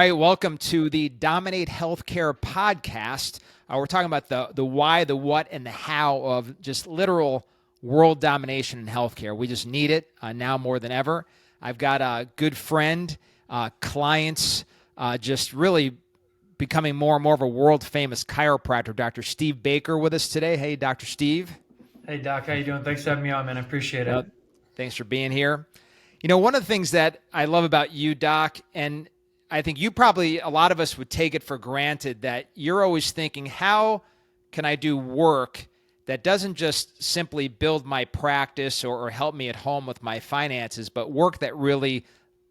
right, welcome to the Dominate Healthcare podcast. We're talking about the why, the what, and the how of just literal world domination in healthcare. We just need it now more than ever. I've got a good friend, clients, just really becoming more and more of a world famous chiropractor, Dr. Steve Baker, with us today. Hey, Dr. Steve. Hey Doc, how you doing? Thanks for having me on, man. I appreciate Well, it. thanks for being here. You know, one of the things that I love about you, Doc, and I think you probably, a lot of us would take it for granted that you're always thinking, how can I do work that doesn't just simply build my practice or help me at home with my finances, but work that really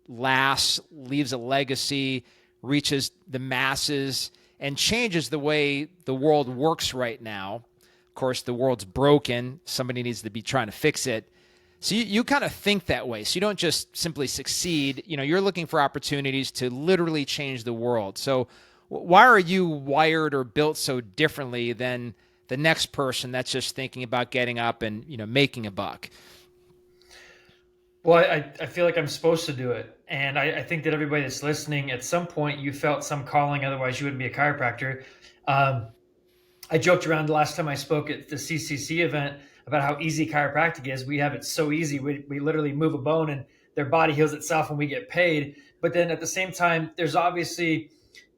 lasts, leaves a legacy, reaches the masses, and changes the way the world works right now. Of course, the world's broken. Somebody needs to be trying to fix it. So you kind of think that way. So you don't just simply succeed. You know, you're looking for opportunities to literally change the world. So why are you wired or built so differently than the next person that's just thinking about getting up and, making a buck? Well, I feel like I'm supposed to do it. And I think that everybody that's listening, at some point, you felt some calling, otherwise, you wouldn't be a chiropractor. Um, I joked around the last time I spoke at the CCC event about how easy chiropractic is. We have it so easy. We literally move a bone and their body heals itself and we get paid. But then at the same time, there's obviously,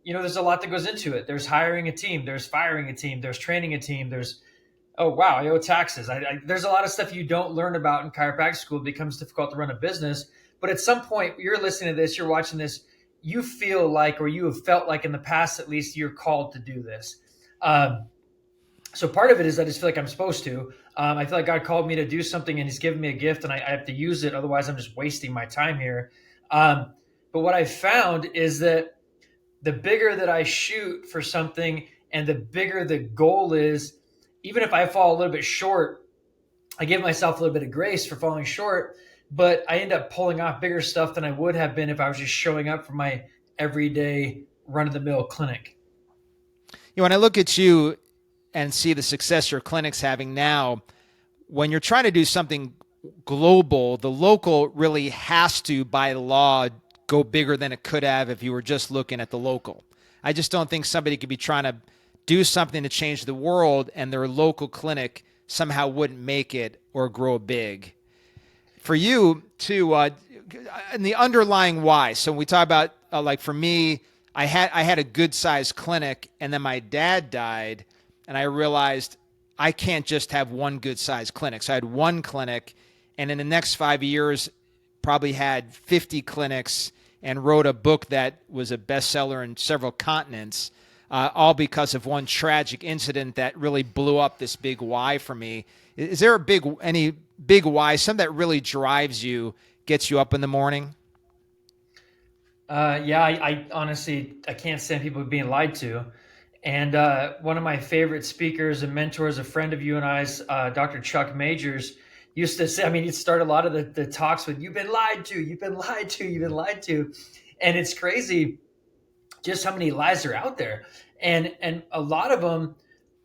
there's a lot that goes into it. There's hiring a team, there's firing a team, there's training a team, there's oh wow, I owe taxes. There's a lot of stuff you don't learn about in chiropractic school. It becomes difficult to run a business. But at some point, you're listening to this, you're watching this, you feel like, or you have felt like in the past, at least, you're called to do this. So part of it is I just feel like I'm supposed to. I feel like God called me to do something and he's given me a gift and I have to use it. Otherwise, I'm just wasting my time here. But what I found is that the bigger that I shoot for something and the bigger the goal is, even if I fall a little bit short, I give myself a little bit of grace for falling short, but I end up pulling off bigger stuff than I would have been if I was just showing up for my everyday run of the mill clinic. When I look at you and see the success your clinic's having now, when you're trying to do something global, the local really has to, by law, go bigger than it could have if you were just looking at the local. I just don't think somebody could be trying to do something to change the world and their local clinic somehow wouldn't make it or grow big. For you, too, and the underlying why. So when we talk about, like for me, I had a good sized clinic, and then my dad died, and I realized I can't just have one good sized clinic. So I had one clinic, and in the next 5 years, probably had 50 clinics, and wrote a book that was a bestseller in several continents, all because of one tragic incident that really blew up this big why for me. Is there any big why, something that really drives you, gets you up in the morning? Yeah, I honestly I can't stand people being lied to. And one of my favorite speakers and mentors, a friend of you and I's, Dr. Chuck Majors, used to say, I mean, he'd start a lot of the talks with, "You've been lied to, you've been lied to, you've been lied to," and it's crazy just how many lies are out there, and a lot of them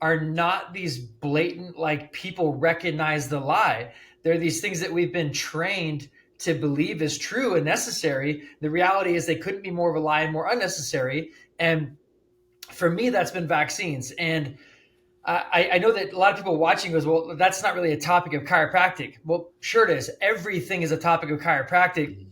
are not these blatant, like, people recognize the lie. They're these things that we've been trained to believe is true and necessary. The reality is they couldn't be more of a lie and more unnecessary. And for me, that's been vaccines. And I know that a lot of people watching goes, well, that's not really a topic of chiropractic. Well, sure it is. Everything is a topic of chiropractic.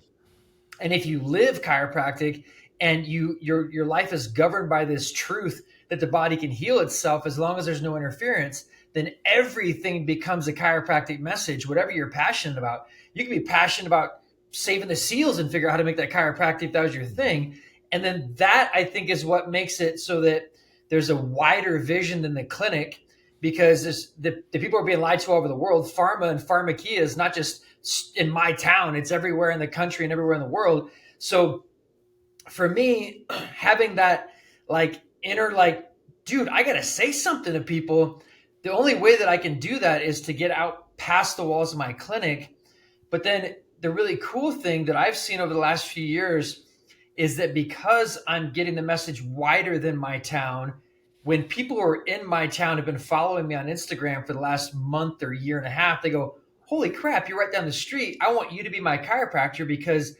And if you live chiropractic and your life is governed by this truth that the body can heal itself as long as there's no interference, then everything becomes a chiropractic message. Whatever you're passionate about, you can be passionate about saving the seals and figure out how to make that chiropractic if that was your thing. And then that, I think, is what makes it so that there's a wider vision than the clinic, because the people are being lied to all over the world. Pharma and pharmakia is not just in my town, it's everywhere in the country and everywhere in the world. So for me, having that, like, inner, like, dude, I gotta say something to people. The only way that I can do that is to get out past the walls of my clinic. But then the really cool thing that I've seen over the last few years is that because I'm getting the message wider than my town, when people who are in my town have been following me on Instagram for the last month or year and a half, they go, "Holy crap, you're right down the street. I want you to be my chiropractor because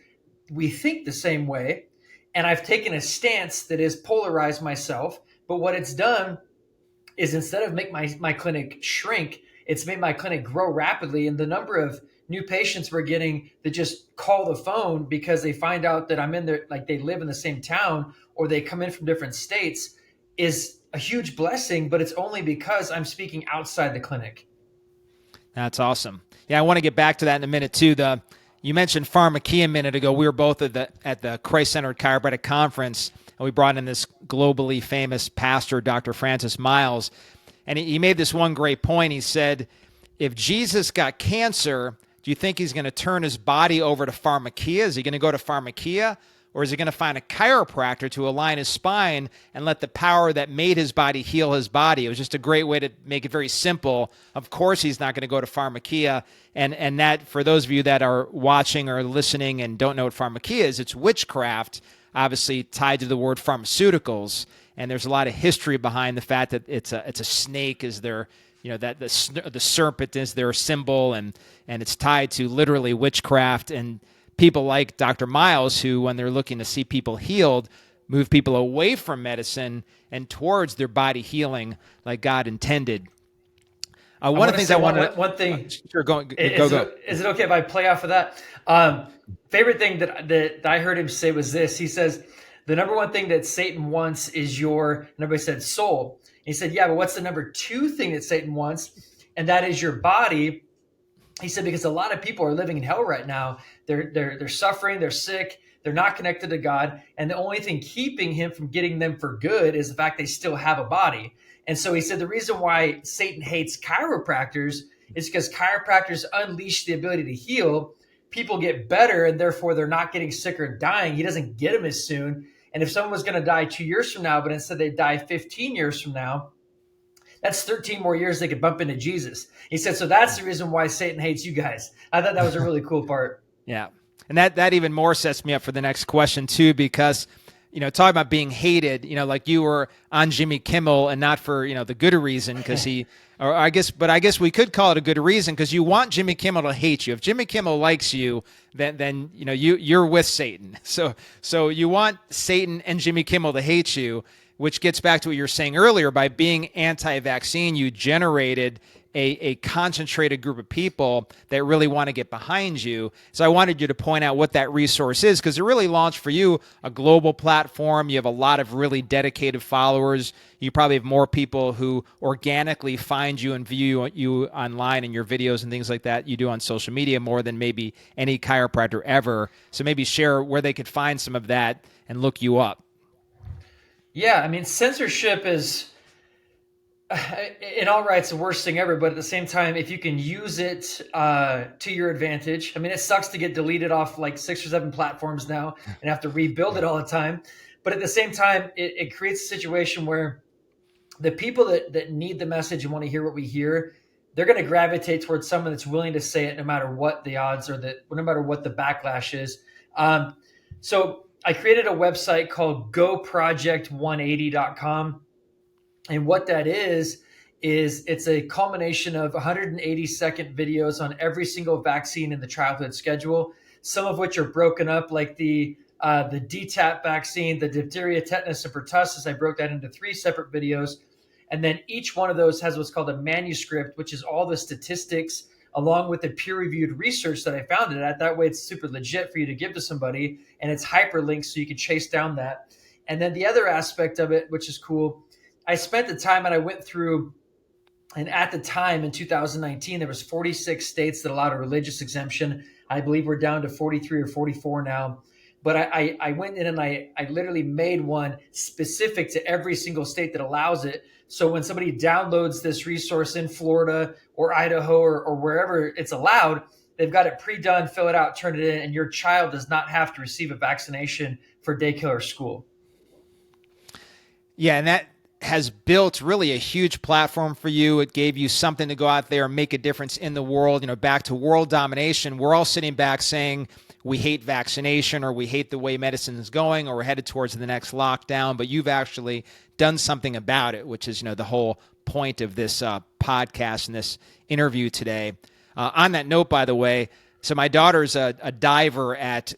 we think the same way." And I've taken a stance that has polarized myself. But what it's done is instead of make my clinic shrink, it's made my clinic grow rapidly. And the number of new patients we're getting that just call the phone because they find out that I'm in there, like they live in the same town or they come in from different states, is a huge blessing, but it's only because I'm speaking outside the clinic. That's awesome. Yeah, I want to get back to that in a minute too. You mentioned Pharmakia a minute ago. We were both at the Christ-Centered Chiropractic Conference, and we brought in this globally famous pastor, Dr. Francis Miles, and he made this one great point. He said, if Jesus got cancer, do you think he's going to turn his body over to Pharmakia? Is he going to go to Pharmakia? Or is he going to find a chiropractor to align his spine and let the power that made his body heal his body? It was just a great way to make it very simple. Of course, he's not going to go to Pharmakia. And that, for those of you that are watching or listening and don't know what Pharmakia is, it's witchcraft, obviously tied to the word pharmaceuticals. And there's a lot of history behind the fact that it's a snake is their, that the serpent is their symbol, and it's tied to literally witchcraft. And people like Dr. Miles, who, when they're looking to see people healed, move people away from medicine and towards their body healing like God intended. One of the things I want to... One thing... Sure, go. Is it okay if I play off of that? Favorite thing that I heard him say was this. He says, the number one thing that Satan wants is your... And everybody said soul. And he said, yeah, but what's the number two thing that Satan wants? And that is your body. He said, because a lot of people are living in hell right now. They're suffering, they're sick, they're not connected to God. And the only thing keeping him from getting them for good is the fact they still have a body. And so he said the reason why Satan hates chiropractors is because chiropractors unleash the ability to heal. People get better, and therefore they're not getting sick or dying. He doesn't get them as soon. And if someone was going to die 2 years from now, but instead they die 15 years from now, that's 13 more years they could bump into Jesus. He said, so that's the reason why Satan hates you guys. I thought that was a really cool part. Yeah. And that even more sets me up for the next question too, because, talking about being hated, like you were on Jimmy Kimmel, and not for, the good reason, because I guess we could call it a good reason, because you want Jimmy Kimmel to hate you. If Jimmy Kimmel likes you, then you're with Satan. So you want Satan and Jimmy Kimmel to hate you, which gets back to what you were saying earlier. By being anti-vaccine, you generated a concentrated group of people that really want to get behind you. So I wanted you to point out what that resource is, because it really launched for you a global platform. You have a lot of really dedicated followers. You probably have more people who organically find you and view you online and your videos and things like that you do on social media more than maybe any chiropractor ever. So maybe share where they could find some of that and look you up. Yeah, I mean, censorship is, in all rights, the worst thing ever. But at the same time, if you can use it to your advantage, I mean, it sucks to get deleted off like 6 or 7 platforms now and have to rebuild it all the time. But at the same time, it creates a situation where the people that need the message and want to hear what we hear, they're going to gravitate towards someone that's willing to say it no matter what the odds or no matter what the backlash is. So I created a website called goproject180.com. And what that is it's a culmination of 180-second videos on every single vaccine in the childhood schedule, some of which are broken up, like the DTaP vaccine, the diphtheria, tetanus, and pertussis. I broke that into 3 separate videos. And then each one of those has what's called a manuscript, which is all the statistics along with the peer-reviewed research that I found it at. That way it's super legit for you to give to somebody, and it's hyperlinked so you can chase down that. And then the other aspect of it, which is cool, I spent the time and I went through, and at the time in 2019, there was 46 states that allowed a religious exemption. I believe we're down to 43 or 44 now. But I went in and I literally made one specific to every single state that allows it. So when somebody downloads this resource in Florida or Idaho or wherever it's allowed, they've got it pre-done, fill it out, turn it in, and your child does not have to receive a vaccination for daycare or school. Yeah, and that has built really a huge platform for you. It gave you something to go out there and make a difference in the world. Back to world domination, we're all sitting back saying we hate vaccination, or we hate the way medicine is going, or we're headed towards the next lockdown, but you've actually done something about it, which is, the whole point of this podcast and this interview today. On that note, by the way, so my daughter's a diver at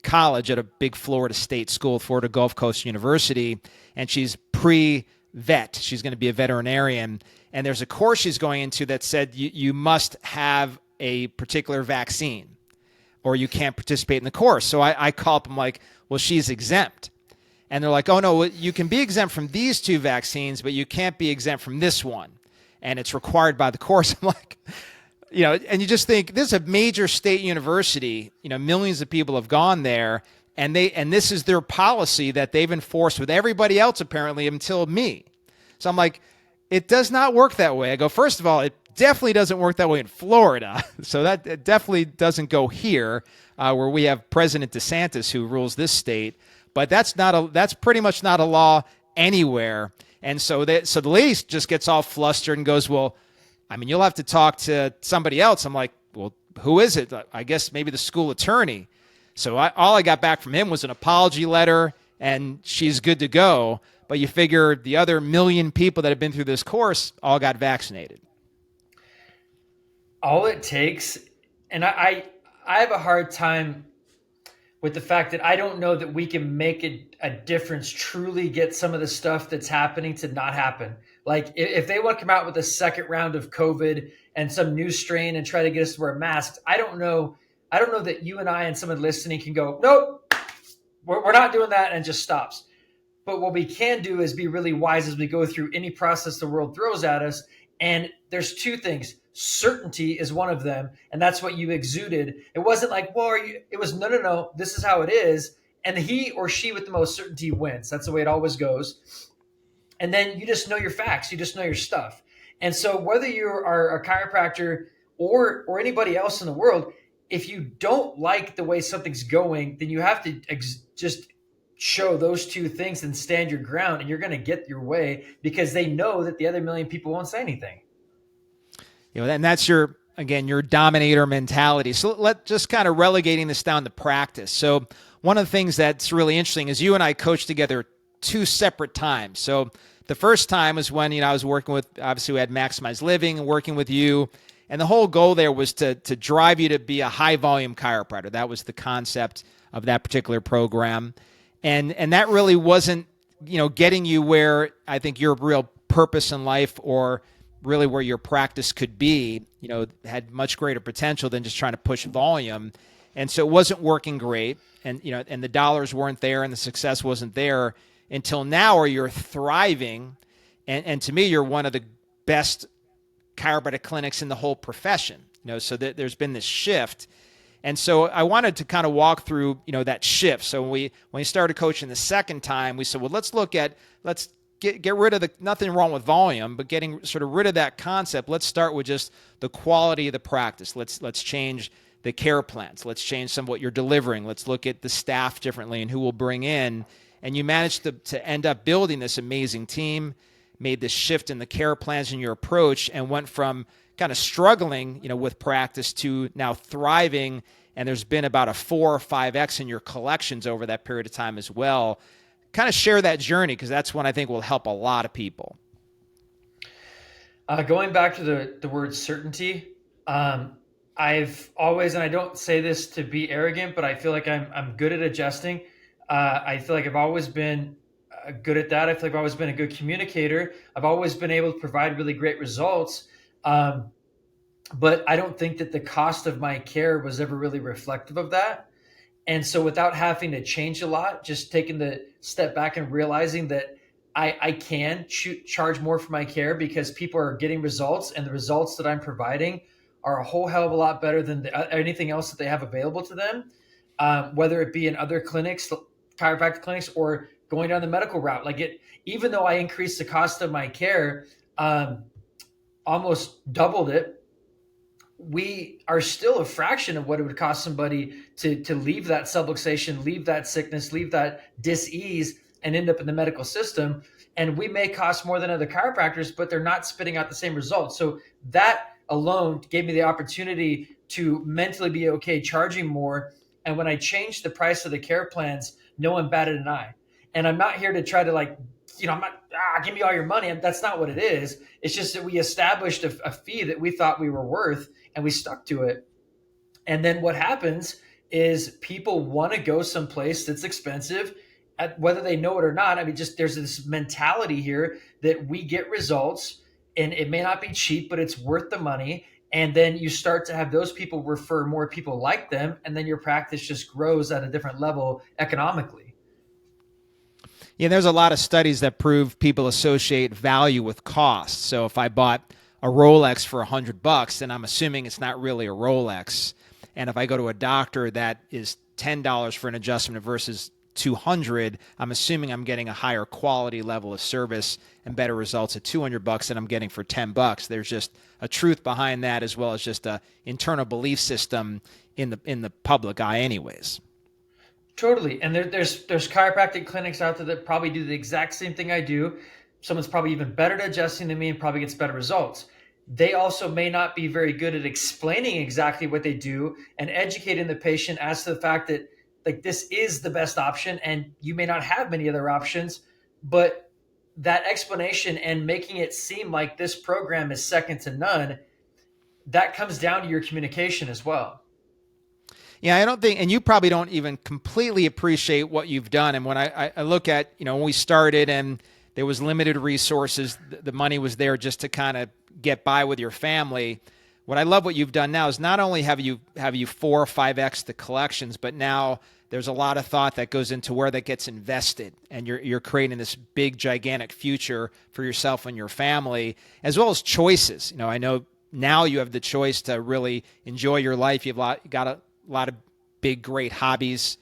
college at a big Florida State school, Florida Gulf Coast University, and she's pre-vet. She's going to be a veterinarian. And there's a course she's going into that said you must have a particular vaccine or you can't participate in the course. So I call up, I'm like, well, she's exempt. And they're like, oh, no, you can be exempt from these 2 vaccines, but you can't be exempt from this one. And it's required by the course. I'm like, and you just think this is a major state university, millions of people have gone there, and this is their policy that they've enforced with everybody else apparently until me. So I'm like, it does not work that way. I go, first of all, it definitely doesn't work that way in Florida. So that it definitely doesn't go here where we have President DeSantis who rules this state. But that's pretty much not a law anywhere. And so the lady just gets all flustered and goes, well, I mean, you'll have to talk to somebody else. I'm like, well, who is it? I guess maybe the school attorney. So all I got back from him was an apology letter, and she's good to go. But you figure the other million people that have been through this course all got vaccinated. All it takes, and I have a hard time with the fact that I don't know that we can make a difference, truly get some of the stuff that's happening to not happen. Like if they want to come out with a second round of COVID and some new strain and try to get us to wear masks, I don't know that you and I and someone listening can go, nope, we're not doing that, and just stops. But what we can do is be really wise as we go through any process the world throws at us. And there's 2 things. Certainty is one of them. And that's what you exuded. It wasn't like, well, it was, no, this is how it is. And he or she with the most certainty wins. That's the way it always goes. And then you just know your facts. You just know your stuff. And so whether you are a chiropractor or anybody else in the world, if you don't like the way something's going, then you have to just show those 2 things and stand your ground, and you're going to get your way because they know that the other million people won't say anything. And that's your dominator mentality. So let just kind of relegating this down to practice. So one of the things that's really interesting is you and I coached together 2 separate times. So the first time was when, I was working with, obviously we had Maximized Living and working with you. And the whole goal there was to drive you to be a high volume chiropractor. That was the concept of that particular program. And that really wasn't, getting you where I think your real purpose in life or really where your practice could be, had much greater potential than just trying to push volume. And so it wasn't working great. And, and the dollars weren't there and the success wasn't there until now where you're thriving. And to me, you're one of the best chiropractic clinics in the whole profession, so that there's been this shift. And so I wanted to kind of walk through, that shift. So when we started coaching the second time, we said, well, let's get rid of nothing wrong with volume, but getting sort of rid of that concept. Let's start with just the quality of the practice. Let's change the care plans. Let's change some of what you're delivering. Let's look at the staff differently and who we'll bring in. And you managed to end up building this amazing team, made this shift in the care plans and your approach, and went from kind of struggling, with practice to now thriving. And there's been about a 4 or 5x in your collections over that period of time as well. Kind of share that journey, because that's one I think will help a lot of people. Going back to the word certainty, I've always, and I don't say this to be arrogant, but I feel like I'm good at adjusting. I feel like I've always been good at that. I feel like I've always been a good communicator. I've always been able to provide really great results. But I don't think that the cost of my care was ever really reflective of that. And so without having to change a lot, just taking the step back and realizing that I can charge more for my care because people are getting results, and the results that I'm providing are a whole hell of a lot better than anything else that they have available to them, whether it be in other clinics, chiropractic clinics, or going down the medical route. Even though I increased the cost of my care, almost doubled it, we are still a fraction of what it would cost somebody to leave that subluxation, leave that sickness, leave that dis-ease, and end up in the medical system. And we may cost more than other chiropractors, but they're not spitting out the same results. So that alone gave me the opportunity to mentally be okay charging more. And when I changed the price of the care plans, no one batted an eye. And I'm not here to try to I'm not, give me all your money. That's not what it is. It's just that we established a fee that we thought we were worth, and we stuck to it. And then what happens is people want to go someplace that's expensive, whether they know it or not. I mean, just there's this mentality here that we get results, and it may not be cheap, but it's worth the money. And then you start to have those people refer more people like them, and then your practice just grows at a different level economically. Yeah, there's a lot of studies that prove people associate value with cost. So if I bought a Rolex for $100, then I'm assuming it's not really a Rolex. And if I go to a doctor that is $10 for an adjustment versus 200, I'm assuming I'm getting a higher quality level of service and better results at $200 than I'm getting for $10. There's just a truth behind that, as well as just a internal belief system in the public eye anyways. Totally. And there's chiropractic clinics out there that probably do the exact same thing I do. Someone's probably even better at adjusting than me and probably gets better results. They also may not be very good at explaining exactly what they do and educating the patient as to the fact that like this is the best option and you may not have many other options, but that explanation and making it seem like this program is second to none, that comes down to your communication as well. Yeah, I don't think, and you probably don't even completely appreciate what you've done. And when I look at, when we started and there was limited resources, the money was there just to kind of get by with your family. What I love what you've done now is not only have you 4 or 5x the collections, but now there's a lot of thought that goes into where that gets invested, and you're creating this big, gigantic future for yourself and your family, as well as choices. I know now you have the choice to really enjoy your life. You've got a lot of big, great hobbies.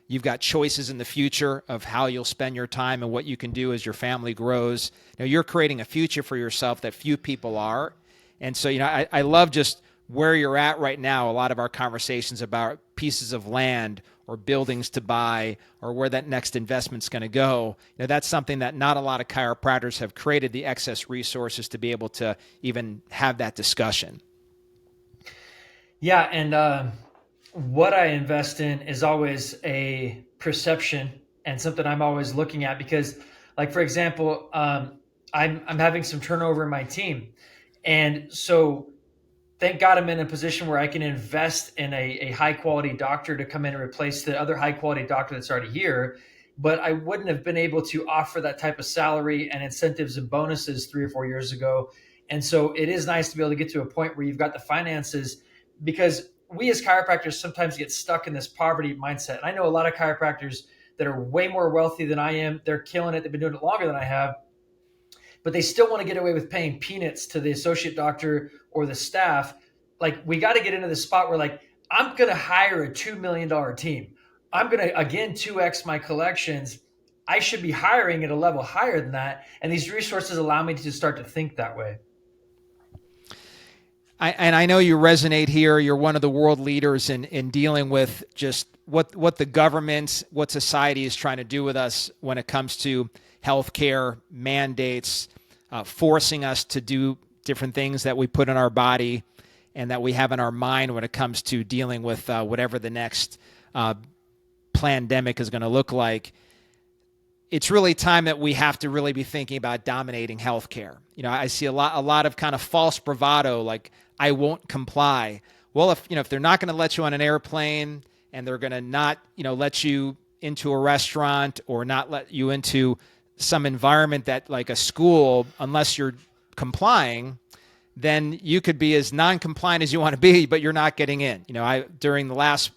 You've got choices in the future of how you'll spend your time and what you can do as your family grows. You're creating a future for yourself that few people are. And so, I love just where you're at right now. A lot of our conversations about pieces of land or buildings to buy or where that next investment's going to go. That's something that not a lot of chiropractors have created the excess resources to be able to even have that discussion. Yeah. And what I invest in is always a perception and something I'm always looking at because, like, for example, I'm having some turnover in my team. And so thank God I'm in a position where I can invest in a high quality doctor to come in and replace the other high quality doctor that's already here. But I wouldn't have been able to offer that type of salary and incentives and bonuses 3 or 4 years ago. And so it is nice to be able to get to a point where you've got the finances, because we as chiropractors sometimes get stuck in this poverty mindset. And I know a lot of chiropractors that are way more wealthy than I am. They're killing it. They've been doing it longer than I have, but they still want to get away with paying peanuts to the associate doctor or the staff. Like, we got to get into the spot where, like, I'm going to hire a $2 million team. I'm going to, again, 2x my collections. I should be hiring at a level higher than that. And these resources allow me to start to think that way. I know you resonate here. You're one of the world leaders in dealing with just what the government, what society is trying to do with us when it comes to healthcare mandates, forcing us to do different things that we put in our body and that we have in our mind when it comes to dealing with whatever the next pandemic is going to look like. It's really time that we have to really be thinking about dominating healthcare. I see a lot of kind of false bravado, like I won't comply. Well, if they're not going to let you on an airplane and they're going to not, let you into a restaurant or not let you into some environment that like a school, unless you're complying, then you could be as non-compliant as you want to be, but you're not getting in. During the last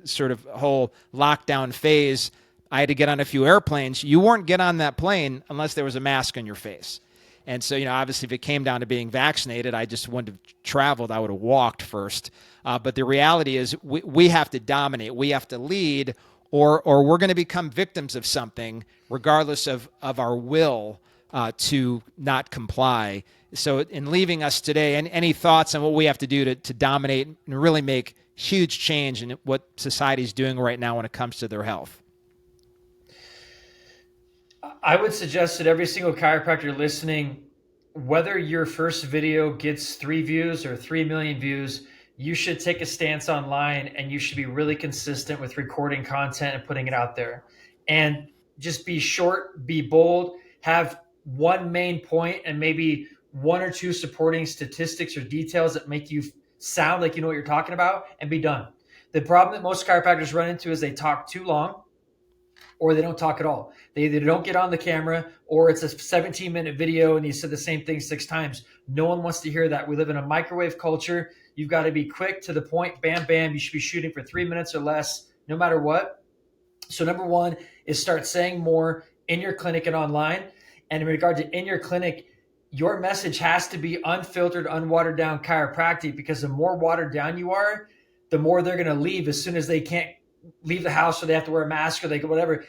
sort of whole lockdown phase, I had to get on a few airplanes. You weren't get on that plane unless there was a mask on your face. And so, obviously, if it came down to being vaccinated, I just wouldn't have traveled. I would have walked first. But the reality is we have to dominate. We have to lead, or we're going to become victims of something, regardless of our will to not comply. So in leaving us today, any thoughts on what we have to do to dominate and really make huge change in what society is doing right now when it comes to their health? I would suggest that every single chiropractor listening, whether your first video gets 3 views or 3 million views, you should take a stance online and you should be really consistent with recording content and putting it out there. And just be short, be bold, have one main point and maybe 1 or 2 supporting statistics or details that make you sound like you know what you're talking about, and be done. The problem that most chiropractors run into is they talk too long or they don't talk at all. They either don't get on the camera or it's a 17-minute video and you said the same thing 6 times. No one wants to hear that. We live in a microwave culture. You've got to be quick to the point, bam, bam. You should be shooting for 3 minutes or less, no matter what. So number one is start saying more in your clinic and online. And in regard to in your clinic, your message has to be unfiltered, unwatered down chiropractic, because the more watered down you are, the more they're going to leave as soon as they can't leave the house or they have to wear a mask or they whatever.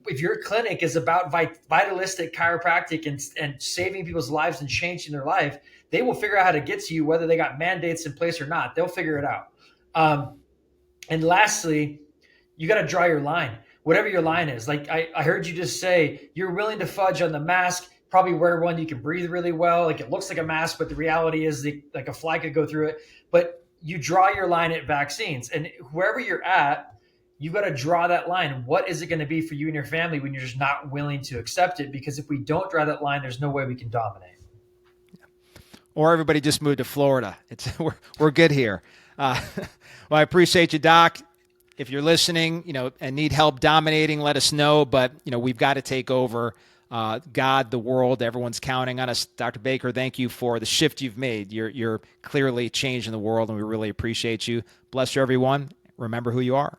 If your clinic is about vitalistic chiropractic and saving people's lives and changing their life, they will figure out how to get to you, whether they got mandates in place or not. They'll figure it out. And lastly, you got to draw your line, whatever your line is. Like I heard you just say, you're willing to fudge on the mask, probably wear one you can breathe really well. Like it looks like a mask, but the reality is like a fly could go through it. But you draw your line at vaccines, and wherever you're at, you've got to draw that line. What is it going to be for you and your family when you're just not willing to accept it? Because if we don't draw that line, there's no way we can dominate. Or everybody just moved to Florida. We're good here. Well, I appreciate you, Doc. If you're listening, and need help dominating, let us know. But, we've got to take over God, the world. Everyone's counting on us. Dr. Baker, thank you for the shift you've made. You're clearly changing the world, and we really appreciate you. Bless you, everyone. Remember who you are.